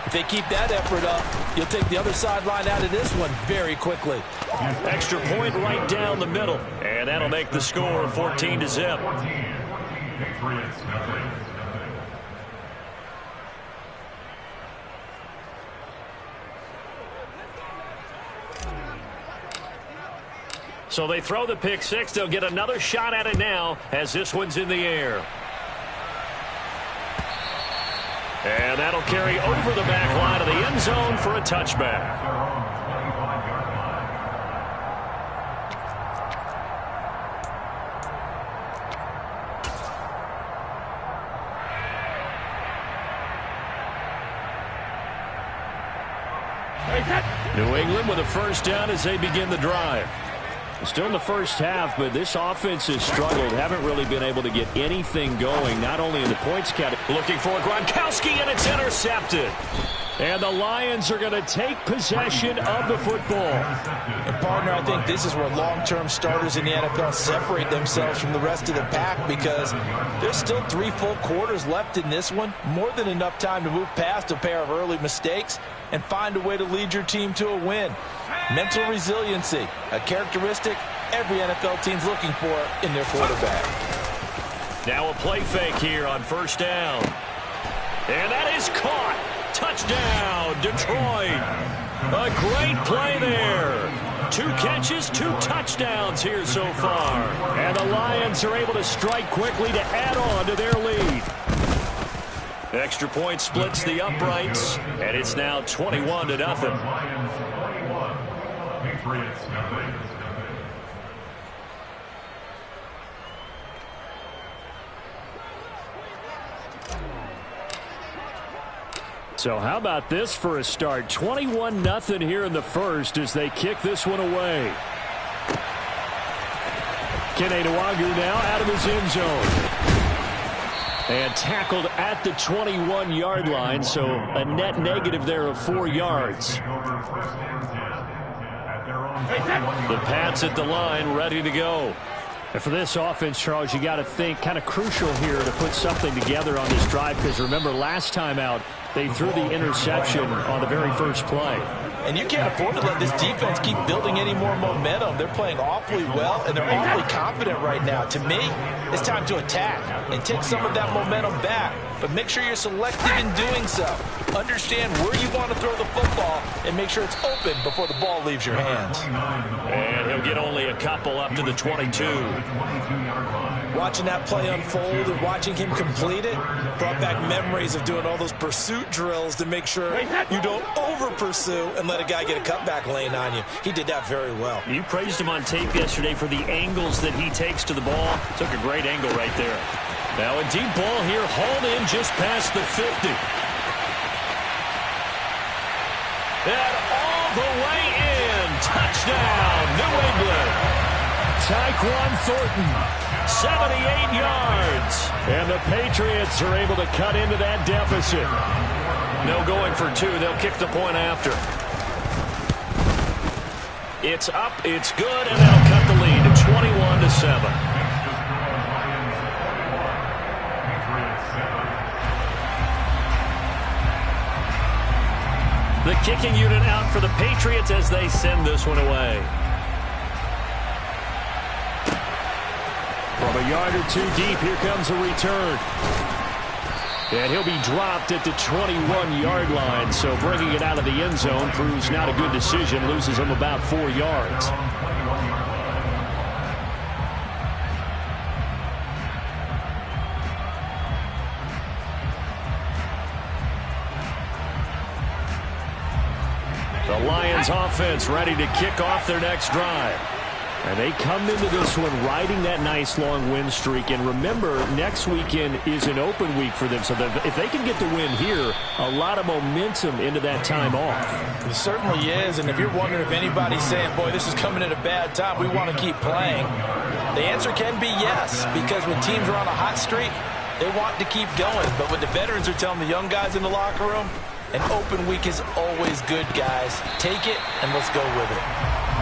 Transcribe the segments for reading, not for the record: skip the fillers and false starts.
If they keep that effort up, you'll take the other sideline out of this one very quickly. Extra point right down the middle. And that'll make the score 14-0. So they throw the pick six. They'll get another shot at it now as this one's in the air. And that'll carry over the back line of the end zone for a touchback. New England with a first down as they begin the drive. Still in the first half, but this offense has struggled. Haven't really been able to get anything going, not only in the points category. Looking for Gronkowski, and it's intercepted. And the Lions are going to take possession of the football. And, partner, I think this is where long-term starters in the NFL separate themselves from the rest of the pack, because there's still 3 full quarters left in this one. More than enough time to move past a pair of early mistakes and find a way to lead your team to a win. Mental resiliency, a characteristic every NFL team's looking for in their quarterback. Now a play fake here on first down. And that is caught. Touchdown, Detroit. A great play there. 2 catches, 2 touchdowns here so far. And the Lions are able to strike quickly to add on to their lead. Extra point splits the uprights, and it's now 21-0. So how about this for a start? 21-0 here in the first as they kick this one away. Kene Nwangwu now out of his end zone. And tackled at the 21-yard line, so a net negative there of 4 yards. The Pats at the line, ready to go. And for this offense, Charles, you got to think kind of crucial here to put something together on this drive, because remember last time out, they threw the interception on the very first play. And you can't afford to let this defense keep building any more momentum. They're playing awfully well, and they're awfully confident right now. To me, it's time to attack and take some of that momentum back. But make sure you're selective in doing so. Understand where you want to throw the football and make sure it's open before the ball leaves your hands. And he'll get only a couple up to the 22. Watching that play unfold and watching him complete it brought back memories of doing all those pursuit drills to make sure you don't over-pursue and let a guy get a cutback lane on you. He did that very well. You praised him on tape yesterday for the angles that he takes to the ball. Took a great angle right there. Now a deep ball here, hauled in just past the 50. And all the way in. Touchdown, New England. Tyquan Thornton, 78 yards. And the Patriots are able to cut into that deficit. No going for 2. They'll kick the point after. It's up, it's good, and they'll cut the lead to 21-7. The kicking unit out for the Patriots as they send this one away. From a yard or 2 deep, here comes a return. And he'll be dropped at the 21-yard line, so bringing it out of the end zone proves not a good decision, loses him about 4 yards. The Lions offense ready to kick off their next drive. And they come into this one riding that nice long win streak. And remember, next weekend is an open week for them. So if they can get the win here, a lot of momentum into that time off. It certainly is. And if you're wondering if anybody's saying, boy, this is coming at a bad time, we want to keep playing, the answer can be yes. Because when teams are on a hot streak, they want to keep going. But when the veterans are telling the young guys in the locker room, an open week is always good, guys. Take it and let's go with it.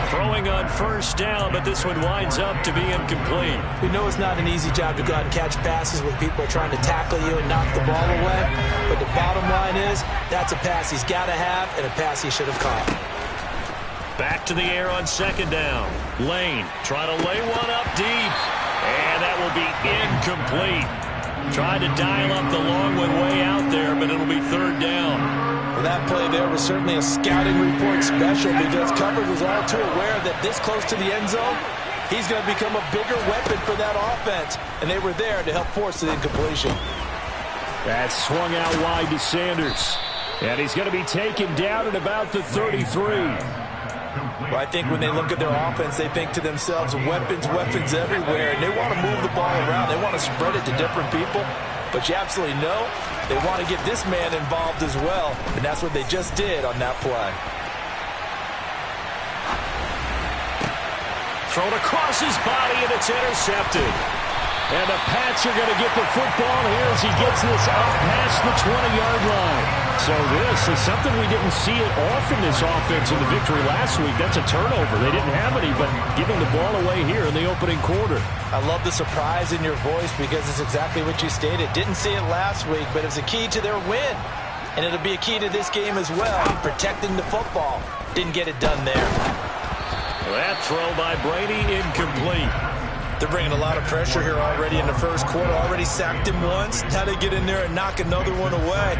Throwing on first down, but this one winds up to be incomplete. We know it's not an easy job to go out and catch passes when people are trying to tackle you and knock the ball away. But the bottom line is, that's a pass he's got to have and a pass he should have caught. Back to the air on second down. Lane trying to lay one up deep. And that will be incomplete. Tried to dial up the long one way out there, but it'll be third down. Well, that play there was certainly a scouting report special because coverage was all too aware that this close to the end zone, he's going to become a bigger weapon for that offense. And they were there to help force the incompletion. That swung out wide to Sanders. And he's going to be taken down at about the 33. Well, I think when they look at their offense, they think to themselves, weapons, weapons everywhere. And they want to move the ball around. They want to spread it to different people. But you absolutely know they want to get this man involved as well. And that's what they just did on that play. Thrown across his body, and it's intercepted. And the Pats are going to get the football here as he gets this up past the 20-yard line. So this is something we didn't see it often, this offense in the victory last week. That's a turnover. They didn't have any, but giving the ball away here in the opening quarter. I love the surprise in your voice because it's exactly what you stated. Didn't see it last week, but it's a key to their win. And it'll be a key to this game as well, protecting the football. Didn't get it done there. That throw by Brady incomplete. They're bringing a lot of pressure here already in the first quarter. Already sacked him once. Now they get in there and knock another one away.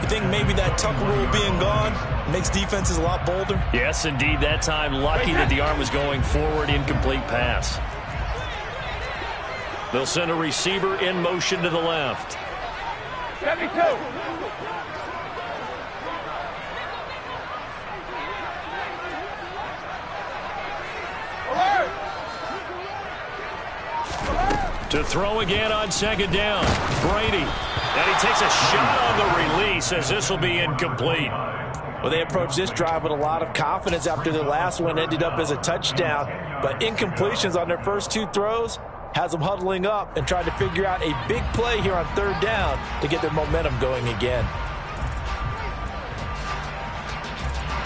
You think maybe that tuck rule being gone makes defenses a lot bolder? Yes, indeed. That time, lucky that the arm was going forward. Incomplete pass. They'll send a receiver in motion to the left. 72. To throw again on second down. Brady. And he takes a shot on the release as this will be incomplete. Well, they approached this drive with a lot of confidence after the last one ended up as a touchdown. But incompletions on their first two throws has them huddling up and trying to figure out a big play here on third down to get their momentum going again.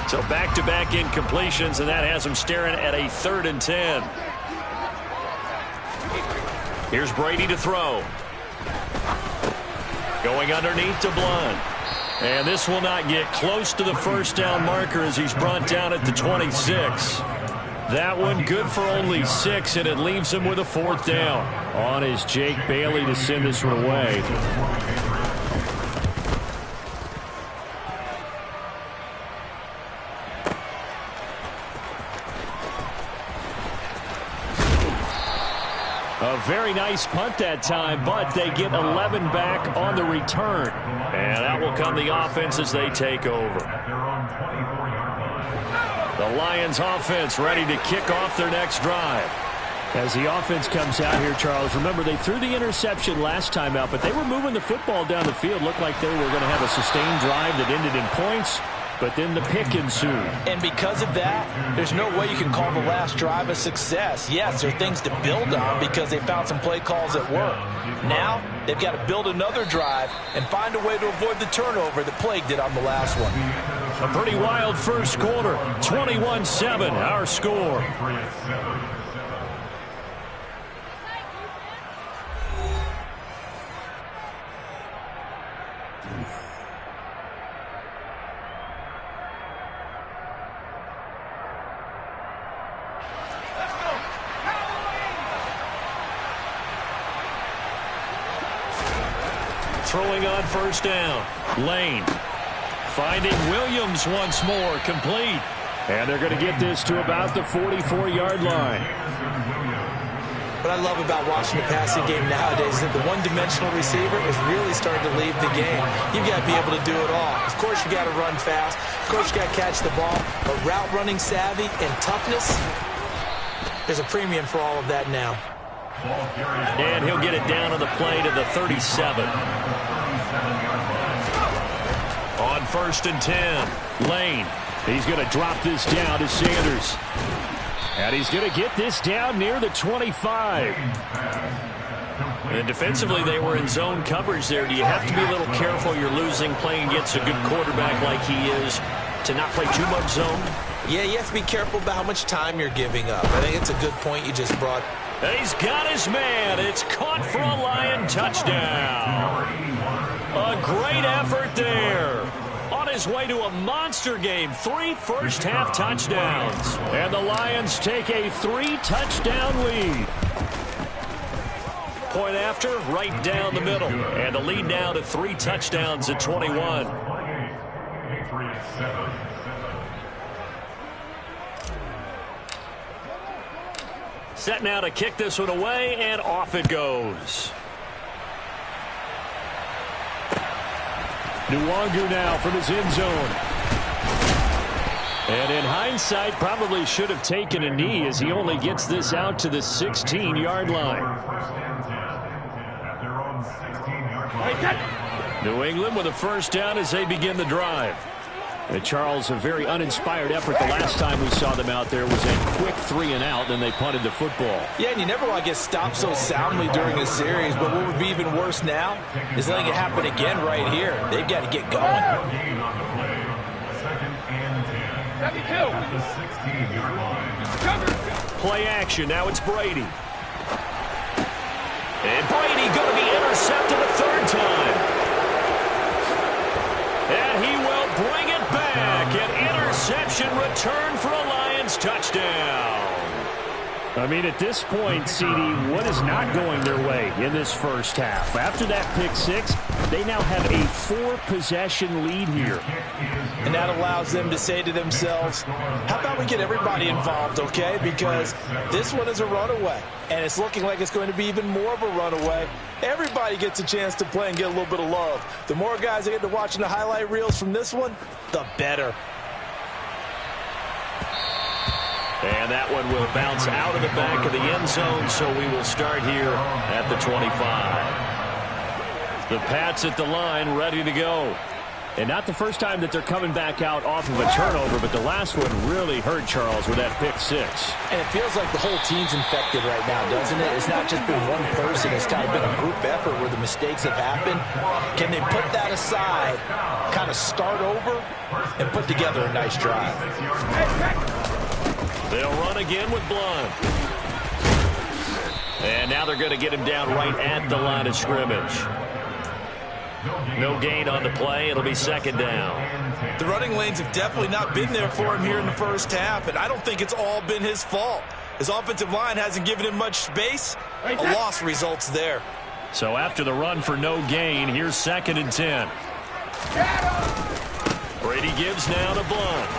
So back-to-back incompletions, and that has them staring at a 3rd and 10. Here's Brady to throw. Going underneath to Blunt. And this will not get close to the first down marker as he's brought down at the 26. That one good for only 6, and it leaves him with a 4th down. On is Jake Bailey to send this one away. A very nice punt that time, but they get 11 back on the return. And out will come the offense as they take over. The Lions offense ready to kick off their next drive. As the offense comes out here, Charles, remember they threw the interception last time out, but they were moving the football down the field. Looked like they were going to have a sustained drive that ended in points. But then the pick ensued. And because of that, there's no way you can call the last drive a success. Yes, there are things to build on because they found some play calls that work. Now, they've got to build another drive and find a way to avoid the turnover that plagued it on the last one. A pretty wild first quarter. 21-7, our score. Throwing on first down. Lane finding Williams once more, complete. And they're going to get this to about the 44-yard line. What I love about watching the passing game nowadays is that the one-dimensional receiver is really starting to leave the game. You've got to be able to do it all. Of course, you got to run fast. Of course, you got to catch the ball. But route running savvy and toughness, there's a premium for all of that now. And he'll get it down on the play to the 37. On 1st and 10, Lane. He's going to drop this down to Sanders. And he's going to get this down near the 25. And defensively, they were in zone coverage there. Do you have to be a little careful? You're losing playing against a good quarterback like he is to not play too much zone? Yeah, you have to be careful about how much time you're giving up. I think it's a good point you just brought. He's got his man. It's caught for a Lion touchdown. A great effort there. On his way to a monster game, 3 first-half touchdowns. And the Lions take a 3-touchdown lead. Point after, right down the middle. And the lead now to 3 touchdowns at 21. Set now to kick this one away, and off it goes. Nwangu now from his end zone. And in hindsight, probably should have taken a knee as he only gets this out to the 16-yard line. New England with a first down as they begin the drive. And Charles, a very uninspired effort the last time we saw them out there was a quick 3-and-out, then they punted the football. Yeah, and you never want to get stopped so soundly during a series, but what would be even worse now is letting it happen again right here. They've got to get going. Play action, now it's Brady. And Brady going to be intercepted a third time. And he will bring it back. An interception return for a Lions touchdown. I mean, at this point, CD, what is not going their way in this first half? After that pick six, they now have a 4-possession lead here. And that allows them to say to themselves, how about we get everybody involved, okay? Because this one is a runaway, and it's looking like it's going to be even more of a runaway. Everybody gets a chance to play and get a little bit of love. The more guys that get to watching the highlight reels from this one, the better. And that one will bounce out of the back of the end zone, so we will start here at the 25. The Pats at the line, ready to go. And not the first time that they're coming back out off of a turnover, but the last one really hurt Charles with that pick six. And it feels like the whole team's infected right now, doesn't it? It's not just been one person. It's kind of been a group effort where the mistakes have happened. Can they put that aside, kind of start over, and put together a nice drive? They'll run again with Blunt. And now they're going to get him down right at the line of scrimmage. No gain on the play. It'll be second down. The running lanes have definitely not been there for him here in the first half, and I don't think it's all been his fault. His offensive line hasn't given him much space. A loss results there. So after the run for no gain, here's 2nd and 10. Brady gives now to Blunt.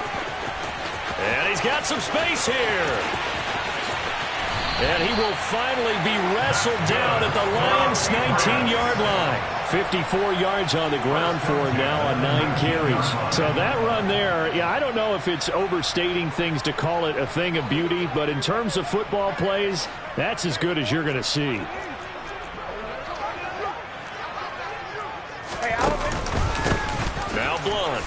And he's got some space here. And he will finally be wrestled down at the Lions' 19-yard line. 54 yards on the ground for him now on 9 carries. So that run there, yeah, I don't know if it's overstating things to call it a thing of beauty, but in terms of football plays, that's as good as you're going to see. Now Blunt.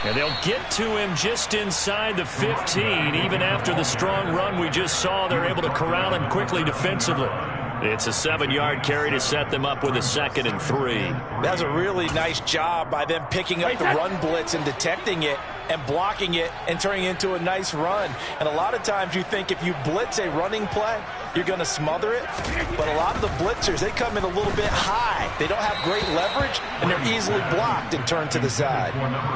And they'll get to him just inside the 15. Even after the strong run we just saw, they're able to corral him quickly defensively. It's a 7-yard carry to set them up with a 2nd and 3. That's a really nice job by them picking up the run blitz and detecting it and blocking it and turning it into a nice run. And a lot of times you think if you blitz a running play, you're going to smother it. But a lot of the blitzers, they come in a little bit high. They don't have great leverage, and they're easily blocked and turned to the side.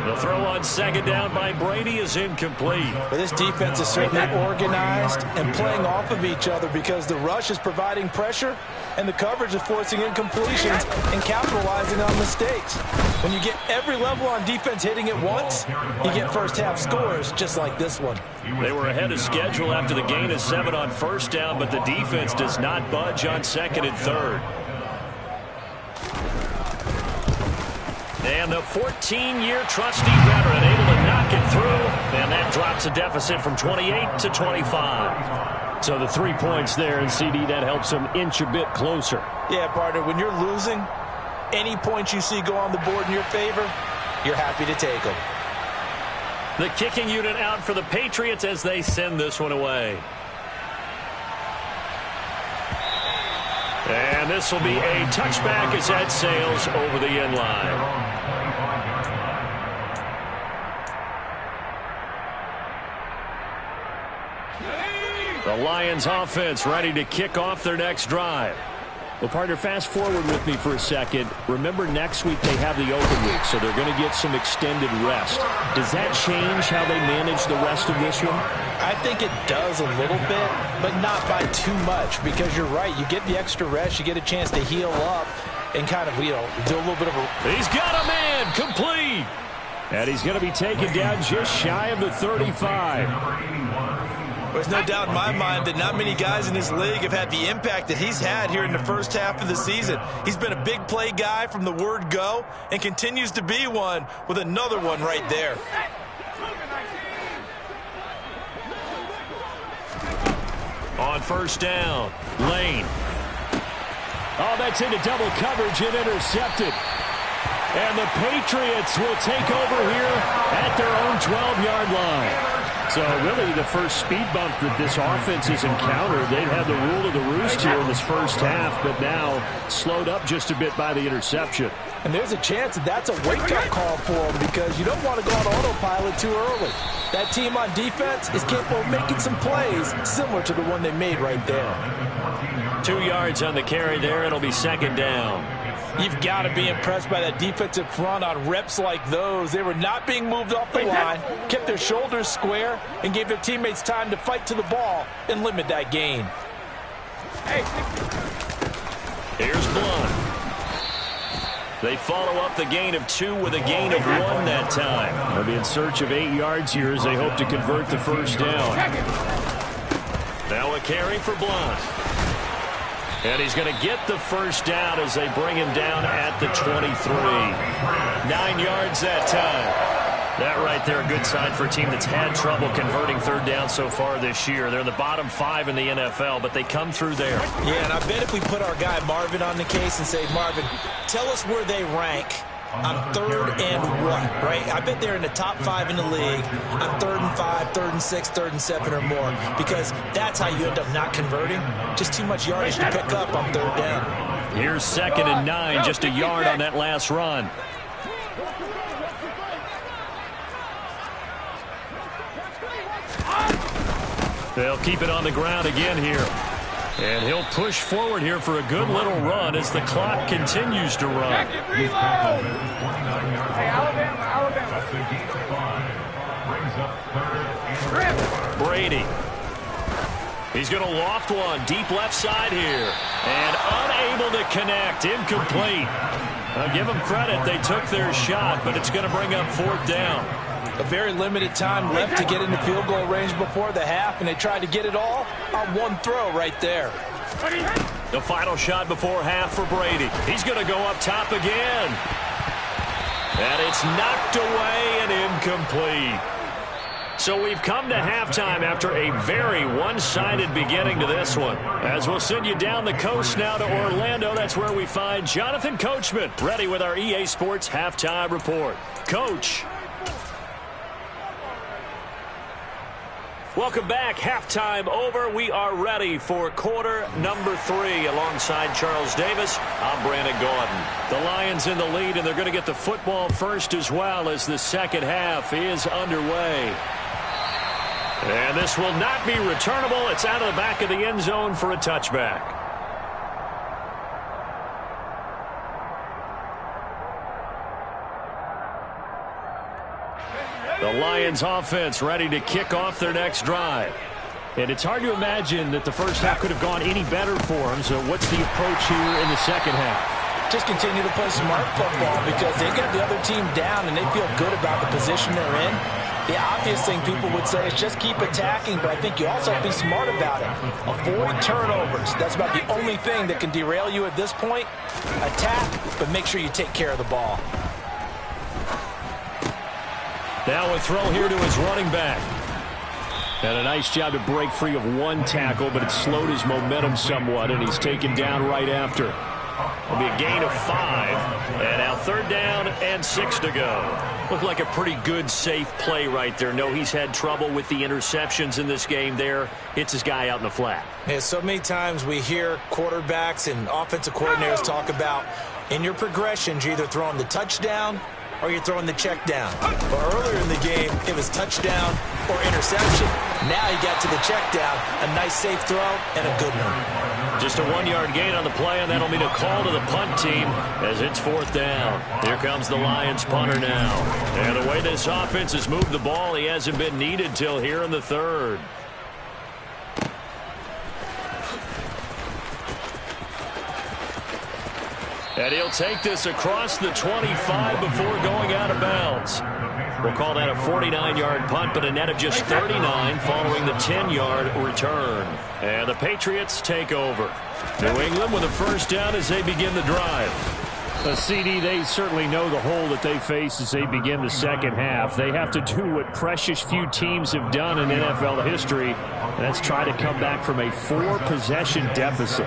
The throw on 2nd down by Brady is incomplete. But this defense is certainly organized and playing off of each other because the rush is providing pressure and the coverage is forcing incompletions and capitalizing on mistakes. When you get every level on defense hitting it once, you get first-half scores just like this one. They were ahead of schedule after the gain of 7 on first down, but the defense does not budge on 2nd and 3rd. And the 14-year trusty veteran able to knock it through, and that drops a deficit from 28 to 25. So the 3 points there, and CD, that helps them inch a bit closer. Yeah, partner, when you're losing, any points you see go on the board in your favor, you're happy to take them. The kicking unit out for the Patriots as they send this one away. And this will be a touchback as that sails over the end line. The Lions offense ready to kick off their next drive. Well, partner, fast forward with me for a second. Remember, next week they have the open week, so they're going to get some extended rest. Does that change how they manage the rest of this one? I think it does a little bit, but not by too much, because you're right. You get the extra rest. You get a chance to heal up and kind of, do a little bit of a... He's got a man complete. And he's going to be taken down just shy of the 35. There's no doubt in my mind that not many guys in this league have had the impact that he's had here in the first half of the season. He's been a big play guy from the word go and continues to be one with another one right there. On first down, Lane. Oh, that's into double coverage and intercepted. And the Patriots will take over here at their own 12-yard line. So really the first speed bump that this offense has encountered. They've had the rule of the roost here in this first half, but now slowed up just a bit by the interception. And there's a chance that that's a wake-up call for them, because you don't want to go on autopilot too early. That team on defense is capable of making some plays similar to the one they made right there. 2 yards on the carry there. It'll be second down. You've got to be impressed by that defensive front on reps like those. They were not being moved off the line, kept their shoulders square, and gave their teammates time to fight to the ball and limit that gain. Here's Blunt. They follow up the gain of 2 with a gain of 1 that time. They'll be in search of 8 yards here as they hope to convert the first down. Now a carry for Blunt. And he's going to get the first down as they bring him down at the 23. 9 yards that time. That right there, a good sign for a team that's had trouble converting third down so far this year. They're in the bottom 5 in the NFL, but they come through there. Yeah, and I bet if we put our guy Marvin on the case and say, Marvin, tell us where they rank on 3rd and 1, right? I bet they're in the top 5 in the league on 3rd and 5, 3rd and 6, 3rd and 7 or more, because that's how you end up not converting. Just too much yardage to pick up on 3rd down. Here's 2nd and 9, just a yard on that last run. They'll keep it on the ground again here. And he'll push forward here for a good little run as the clock continues to run. Brady. He's going to loft one deep left side here. And unable to connect. Incomplete. I'll give them credit. They took their shot, but it's going to bring up 4th down. A very limited time left to get into field goal range before the half, and they tried to get it all on one throw right there. The final shot before half for Brady. He's going to go up top again. And it's knocked away and incomplete. So we've come to halftime after a very one-sided beginning to this one. As we'll send you down the coast now to Orlando, that's where we find Jonathan Coachman ready with our EA Sports Halftime Report. Coach. Welcome back. Halftime over. We are ready for quarter number 3 alongside Charles Davis. I'm Brandon Gaudin. The Lions in the lead, and they're going to get the football first as well as the second half is underway. And this will not be returnable. It's out of the back of the end zone for a touchback. The Lions offense ready to kick off their next drive. And it's hard to imagine that the first half could have gone any better for them. So what's the approach here in the second half? Just continue to play smart football, because they got the other team down and they feel good about the position they're in. The obvious thing people would say is just keep attacking, but I think you also have to be smart about it. Avoid turnovers. That's about the only thing that can derail you at this point. Attack, but make sure you take care of the ball. Now a throw here to his running back. And a nice job to break free of one tackle, but it slowed his momentum somewhat, and he's taken down right after. It'll be a gain of 5. And now 3rd down and 6 to go. Looked like a pretty good, safe play right there. No, he's had trouble with the interceptions in this game there. Hits his guy out in the flat. Yeah, so many times we hear quarterbacks and offensive coordinators talk about in your progressions, you're either throwing the touchdown or you're throwing the check down. But earlier in the game, it was touchdown or interception. Now he got to the check down, a nice safe throw, and a good one. Just a 1-yard gain on the play, and that'll mean a call to the punt team as it's 4th down. Here comes the Lions punter now. And the way this offense has moved the ball, he hasn't been needed till here in the 3rd. And he'll take this across the 25 before going out of bounds. We'll call that a 49-yard punt, but a net of just 39 following the 10-yard return. And the Patriots take over. New England with a 1st down as they begin the drive. CD, they certainly know the hole that they face as they begin the 2nd half. They have to do what precious few teams have done in NFL history, and that's try to come back from a 4-possession deficit.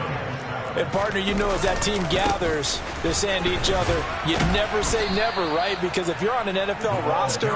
And, partner, you know as that team gathers, they're saying to each other, you never say never, right? Because if you're on an NFL roster,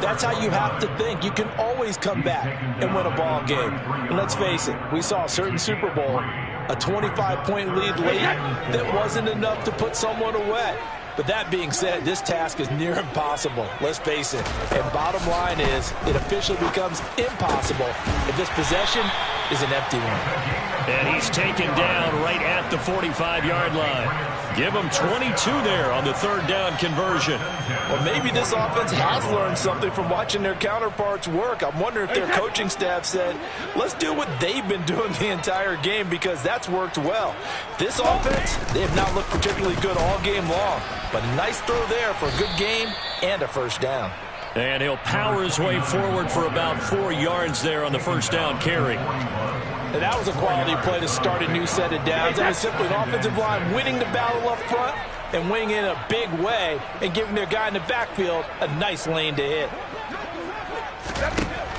that's how you have to think. You can always come back and win a ball game. And let's face it, we saw a certain Super Bowl, a 25-point lead late that wasn't enough to put someone away. But that being said, this task is near impossible. Let's face it. And bottom line is, it officially becomes impossible if this possession is an empty one. And he's taken down right at the 45-yard line. Give him 22 there on the 3rd down conversion. Well, maybe this offense has learned something from watching their counterparts work. I'm wondering if their coaching staff said, let's do what they've been doing the entire game, because that's worked well. This offense, they have not looked particularly good all game long. But a nice throw there for a good game and a 1st down. And he'll power his way forward for about 4 yards there on the 1st down carry. And that was a quality play to start a new set of downs. That was simply an offensive line winning the battle up front and winning in a big way and giving their guy in the backfield a nice lane to hit.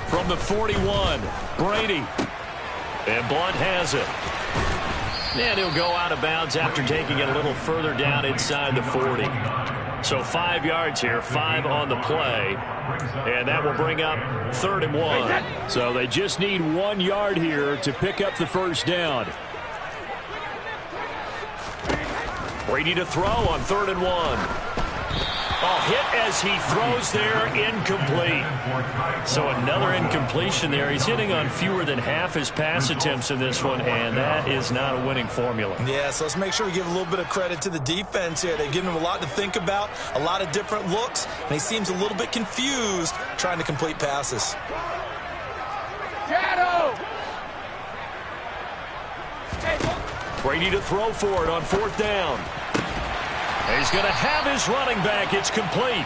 From the 41, Brady. And Blunt has it. And he'll go out of bounds after taking it a little further down inside the 40. So 5 yards here, 5 on the play. And that will bring up 3rd and 1. So they just need 1 yard here to pick up the 1st down. Brady to throw on 3rd and 1. Oh, hit as he throws there, incomplete. So another incompletion there. He's hitting on fewer than half his pass attempts in this one, and that is not a winning formula. Yeah, so let's make sure we give a little bit of credit to the defense here. They've given him a lot to think about, a lot of different looks, and he seems a little bit confused trying to complete passes. Brady to throw for it on 4th down. He's going to have his running back. It's complete.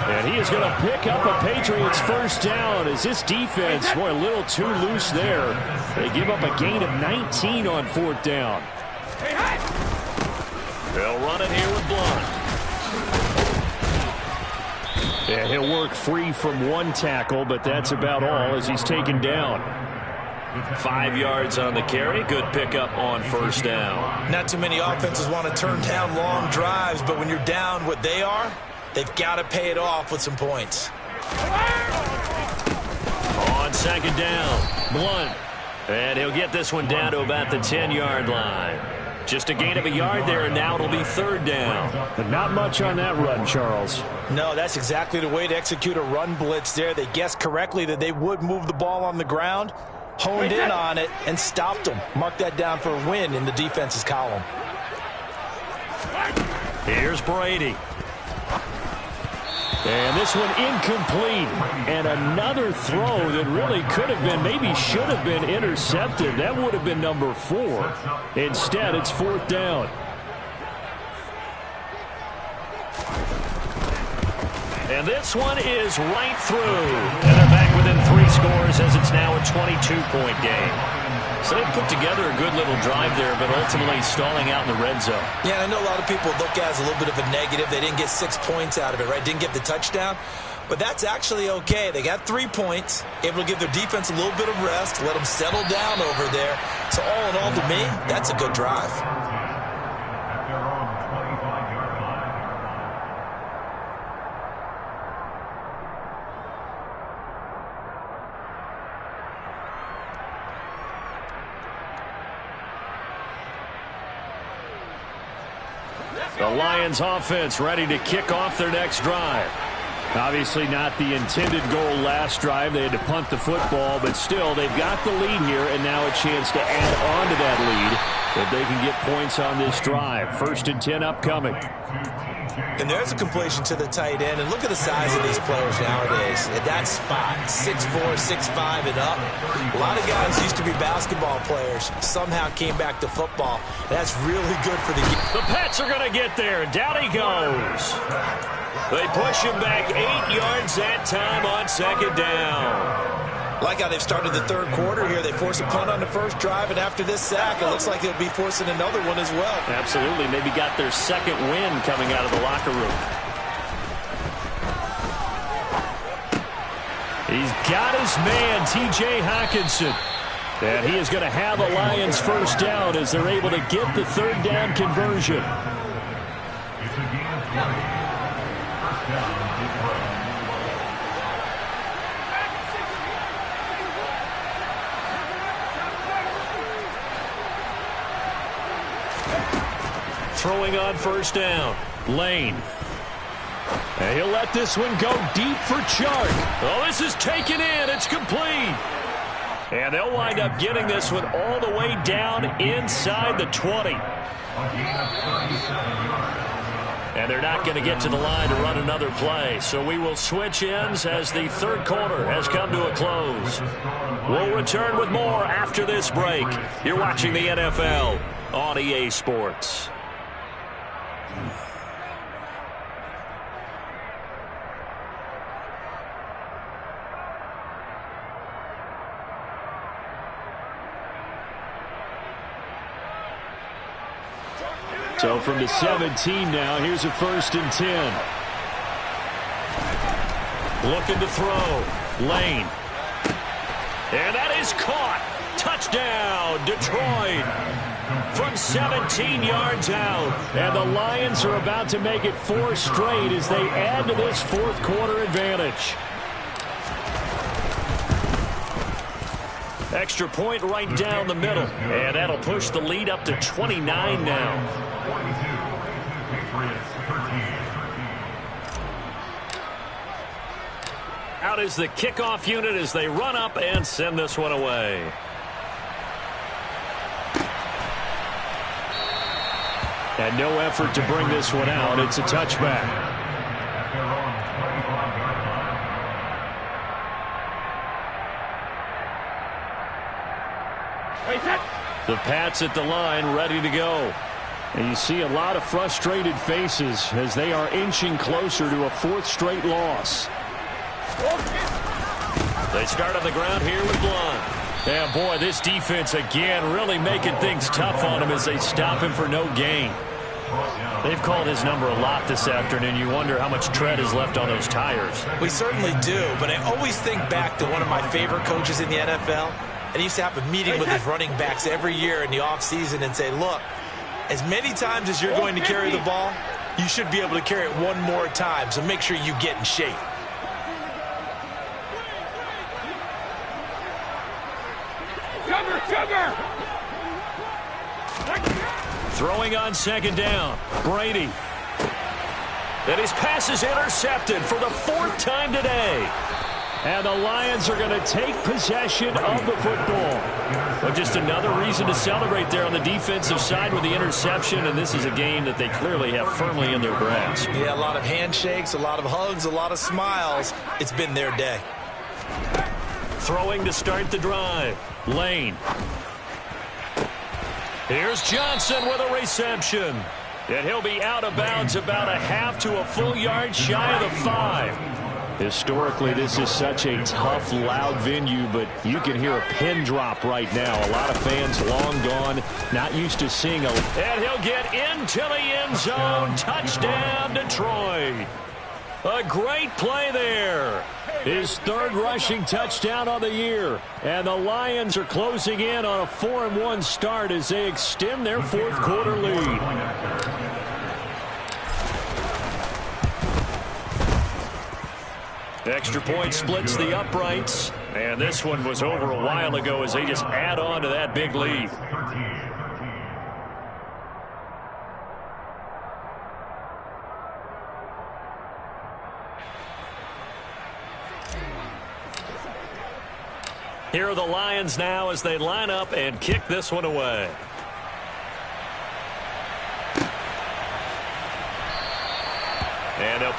And he is going to pick up a Patriots 1st down as this defense, boy, a little too loose there. They give up a gain of 19 on 4th down. They'll run it here with Blunt. And he'll work free from 1 tackle, but that's about all as he's taken down. 5 yards on the carry. Good pickup on 1st down. Not too many offenses want to turn down long drives, but when you're down what they are, they've got to pay it off with some points. On 2nd down, Blunt. And he'll get this one down to about the 10-yard line. Just a gain of a yard there, and now it'll be 3rd down. But not much on that run, Charles. No, that's exactly the way to execute a run blitz there. They guessed correctly that they would move the ball on the ground, honed in on it, and stopped them. Mark that down for a win in the defense's column. Here's Brady. And this one incomplete. And another throw that really could have been, maybe should have been intercepted. That would have been number 4. Instead, it's 4th down. And this one is right through. And they're back within 3 scores as it's now a 22-point game. So they put together a good little drive there, but ultimately stalling out in the red zone. Yeah, I know a lot of people look at it as a little bit of a negative. They didn't get 6 points out of it, right? Didn't get the touchdown. But that's actually okay. They got 3 points, able to give their defense a little bit of rest, let them settle down over there. So all in all, to me, that's a good drive. The Lions offense ready to kick off their next drive. Obviously not the intended goal last drive. They had to punt the football, but still they've got the lead here, and now a chance to add on to that lead if they can get points on this drive. 1st and 10 upcoming. And there's a completion to the tight end. And look at the size of these players nowadays. At that spot, 6'4", 6'5", and up. A lot of guys used to be basketball players. Somehow came back to football. That's really good for the game. The Pats are going to get there. Down he goes. They push him back 8 yards that time on 2nd down. Like how they've started the 3rd quarter here. They force a punt on the first drive, and after this sack, it looks like they'll be forcing another one as well. Absolutely. Maybe got their 2nd win coming out of the locker room. He's got his man, T.J. Hockenson. And he is going to have a Lions 1st down as they're able to get the 3rd down conversion. Throwing on 1st down. Lane. And he'll let this one go deep for Chark. Oh, this is taken in. It's complete. And they'll wind up getting this one all the way down inside the 20. And they're not going to get to the line to run another play. So we will switch ends as the 3rd quarter has come to a close. We'll return with more after this break. You're watching the NFL on EA Sports. So from the 17 now, here's a 1st and 10. Looking to throw. Lane. And that is caught. Touchdown, Detroit. From 17 yards out. And the Lions are about to make it 4 straight as they add to this 4th quarter advantage. Extra point right down the middle. And that'll push the lead up to 29 now. Out is the kickoff unit as they run up and send this one away. And no effort to bring this one out. It's a touchback. The Pats at the line ready to go. And you see a lot of frustrated faces as they are inching closer to a 4th straight loss. They start on the ground here with Blunt. And boy, this defense again really making things tough on him as they stop him for no gain. They've called his number a lot this afternoon. You wonder how much tread is left on those tires. We certainly do, but I always think back to one of my favorite coaches in the NFL. And he used to have a meeting with his running backs every year in the offseason and say, look, as many times as you're going to carry the ball, you should be able to carry it one more time, so make sure you get in shape. Throwing on 2nd down, Brady. And his pass is intercepted for the 4th time today. And the Lions are going to take possession of the football. But just another reason to celebrate there on the defensive side with the interception. And this is a game that they clearly have firmly in their grasp. Yeah, a lot of handshakes, a lot of hugs, a lot of smiles. It's been their day. Throwing to start the drive. Lane. Here's Johnson with a reception. And he'll be out of bounds about a half to a full yard shy of the 5. Historically, this is such a tough, loud venue, but you can hear a pin drop right now. A lot of fans long gone, not used to seeing a... And he'll get into the end zone. Touchdown, Detroit. A great play there. His 3rd rushing touchdown on the year. And the Lions are closing in on a 4-1 start as they extend their 4th quarter lead. Extra point splits the uprights. And this one was over a while ago as they just add on to that big lead. Here are the Lions now as they line up and kick this one away. And they'll